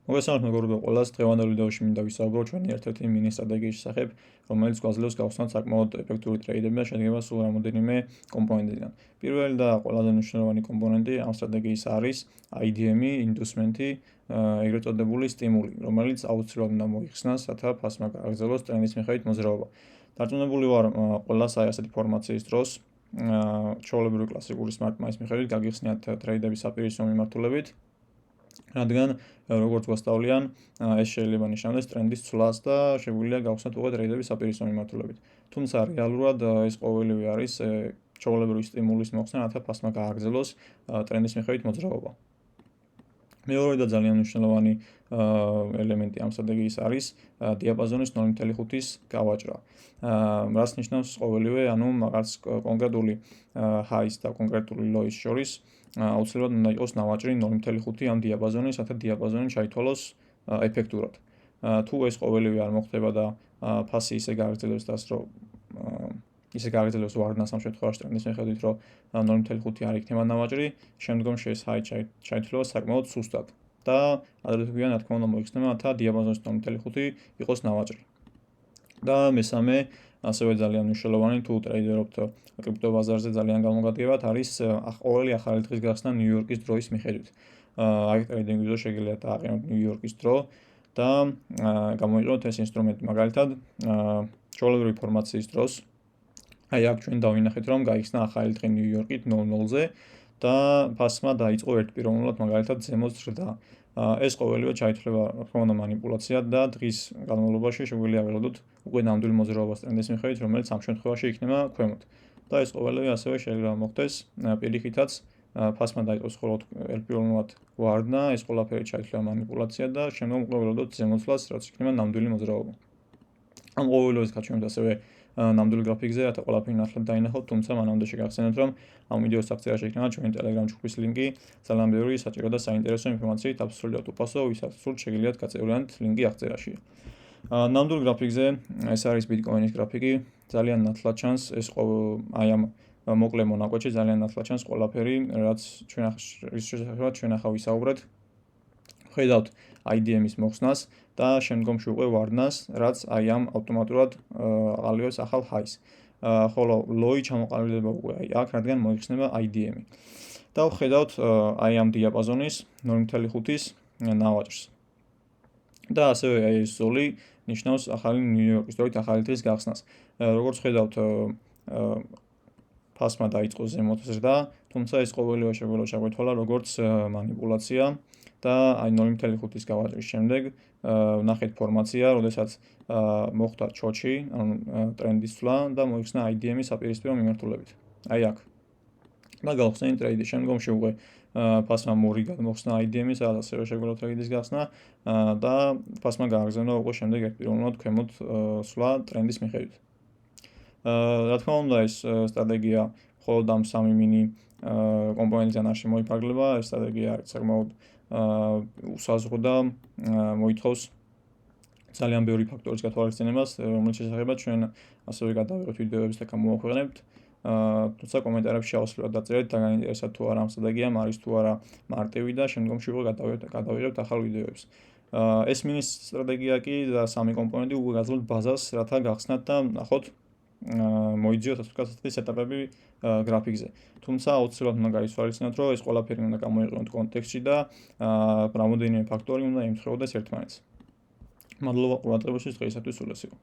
მოგესალმებით მეგობრებო ყველას. დღევანდელ ვიდეოში მინდა ვისაუბრო ჩვენი ერთ-ერთი მინი სტრატეგიის შესახებ, რომელიც გვაძლევს გავხსნათ საკმაოდ ეფექტური ტრეიდები და შედგება სულ რამოდენიმე კომპონენტიდან. პირველი და ყველაზე მნიშვნელოვანი კომპონენტი ამ სტრატეგიის არის IDM-ი, ინდუსმენტი, ეგრეთ წოდებული სტიმული, რომელიც აუცილებლად უნდა მოიხსნას, რათა ფასმა გააგრძელოს ტრენდის მიხედვით მოძრაობა. დარწმუნებული ვარ, ყველას ასეთი ფორმაციის დროს ჩვეულებრივი კლასიკური smart money-ის მიხედვით გაგიხსნიათ ტრეიდების საპირისპირო მიმართულებით. რადგან როგორც გვასწავლიან, ეს შეიძლება ნიშნავდეს ტრენდის ცვლას და შეგვიძლია გავხსნათ უკვე ტრეიდების საპირისპირო მიმართულებით. თუმცა რეალურად ეს ყოველივე არის ჩვეულებრივი სტიმულის მოხსნა, რათა ფასმა გააგრძელოს ტრენდის მიხედვით მოძრაობა. მეორე და ძალიან მნიშვნელოვანი ელემენტი ამ სტრატეგიის არის დიაპაზონის 0.5-ის გავაჭრა. რაც ნიშნავს ყოველივე, ანუ რაღაც კონკრეტული highs და კონკრეტული lows შორის აუცილებლად უნდა იყოს ნავაჭრი 0.5 ამ დიაპაზონის, რათა დიაპაზონი ჩაითვალოს ეფექტურად. თუ ეს ყოველივე არ მოხდება და ფასი ისე გააგრძელებს დას, რომ ისე გააგრძელებს ვარდნას ამ შემთხვევაში ტრენდის მიხედვით, რომ 0.5 არ იქნება ნავაჭრი, შემდგომში ეს high ჩაითვალოს საკმაოდ სუსტად. და ადრე თუ გვიან, რა თქმა უნდა, მოიხსნება, რათა დიაპაზონის 0.5 იყოს ნავაჭრი. და მესამე, ასევე ძალიან მნიშვნელოვანი, თუ ტრეიდერობთ კრიპტობაზარზე ძალიან გამოგადგებათ, არის ყოველი ახალი დღის გახსნა ნიუ-იორკის დროის მიხედვით. აი ტრეიდინგის დროს შეგიძლიათ დააყენოთ ნიუ-იორკის დრო და გამოიყენოთ ეს ინსტრუმენტი. მაგალითად, ჩვეულებრივი ფორმაციის დროს აი აქ ჩვენ დავინახეთ, რომ გაიხსნა ახალი დღე ნიუ-იორკით 00-ზე და ფასმა დაიწყო ერთპიროვნულად მაგალითად ზემოთ ზრდა. ეს ყოველივე ჩაითვლება, რა თქმა უნდა, მანიპულაციად და დღის განმავლობაში შეგვიძლია ველოდოთ უკვე ნამდვილი მოძრაობას ტრენდის მიხედვით, რომელიც ამ შემთხვევაში იქნება ქვემოთ. და ეს ყოველივე ასევე შეიძლება მოხდეს პირიქითაც ფასმა დაიწყოს მხოლოდ ერთპიროვნულად ვარდნა, ეს ყველაფერი ჩაითვლება მანიპულაციად და შემდგომ უკვე ველოდოთ ზემოცვლას, რაც იქნება ნამდვილი მოძრაობა. ამ ყოველივეს გაჩვენებთ ასევე ნამდვილ გრაფიკზე, რათა ყველაფერი ნათლად დაინახოთ, თუმცა მანამდე შეგახსენებთ, რომ ამ ვიდეოს წაგწერაში იქნება ჩვენი Telegram ჯგუფის ლინკი, ძალიან ბევრი საჭირო და საინტერესო ინფორმაციით აბსოლუტურად უფასო, ვისაც სურთ შეგიძლიათ გაწევრიანოთ, ლინკი აღწერაშია. ნამდვილ გრაფიკზე ეს არის Bitcoin-ის გრაფიკი, ძალიან ნათლად ჩანს ეს აი ამ მოკლე მონაკვეთში ძალიან ნათლად ჩანს ყველაფერი, რაც ის შესაძლოა ჩვენ ახლა ვისაუბრეთ. ხედავთ IDM-ის მოხსნას და შემდგომში უკვე ვარდნას, რაც აი ამ ავტომატურად აყალიბებს ახალ highs. ხოლო low-ი ჩამოყალიბდება უკვე აი აქ, რადგან მოიხსნება IDM-ი. და ხედავთ აი ამ დიაპაზონის 0.5-ის ნავაჭრს. და ასევე აი ეს ზოლი ნიშნავს ახალი ნიუ-იორკის დროით ახალი დღის გახსნას. როგორც ხედავთ, ფასმა დაიწყო ზემოთ ზრდა, თუმცა ეს ყოველივე შეგვიძლია ჩაგვეთვალა როგორც მანიპულაცია და აი 0.5-ის გავაჭრის შემდეგ ნახეთ ფორმაცია, როდესაც მოხდა ჩოჩი, ანუ ტრენდის ცვლა და მოიხსნა IDM-ის საპირისპირო მიმართულებით. აი აქ. და გავხსნით ტრეიდი. შემდგომში უკვე ფასმა მორიგად მოხსნა IDM-ის, სადაც ასევე შეგვიძლია ტრეიდის გახსნა და ფასმა გააგრძელა უკვე შემდეგ ერთპიროვნულად ქვემოთ ცვლა ტრენდის მიხედვით. რა თქმა უნდა, ეს სტრატეგია მხოლოდ ამ სამი მინი კომპონენტიდან არ შემოიფარგლება. ეს სტრატეგია არის საკმაოდ უსაზღვრო და მოითხოვს ძალიან ბევრი ფაქტორის გათვალისწინებას, რომელიც შესახებაც ჩვენ ასევე გადავიღებთ ვიდეოებს და გამოვაქვეყნებთ. თუმცა კომენტარებში შევასრულებთ დაწერეთ, დაგაინტერესებთ თუ არა ამ სტრატეგიამ არის თუ არა მარტივი და შემდგომში უკვე გადავიღებთ ახალ ვიდეოებს. ეს მინის სტრატეგია კი და სამი კომპონენტი უკვე გაძლევთ ბაზას, რათა გახსნათ და ნახოთ მოიძიოთ ასე ვთქვათ სეტაპები გრაფიკზე. თუმცა აუცილებლად უნდა გაიცვალისწინოთ, რომ ეს ყველაფერი უნდა გამოიყენოთ კონტექსტში და რამოდენიმე ფაქტორი უნდა ემთხვეოდეს ერთმანეთს. მადლობა ყურადღებისთვის, დღეისათვის სულ ეს იყო.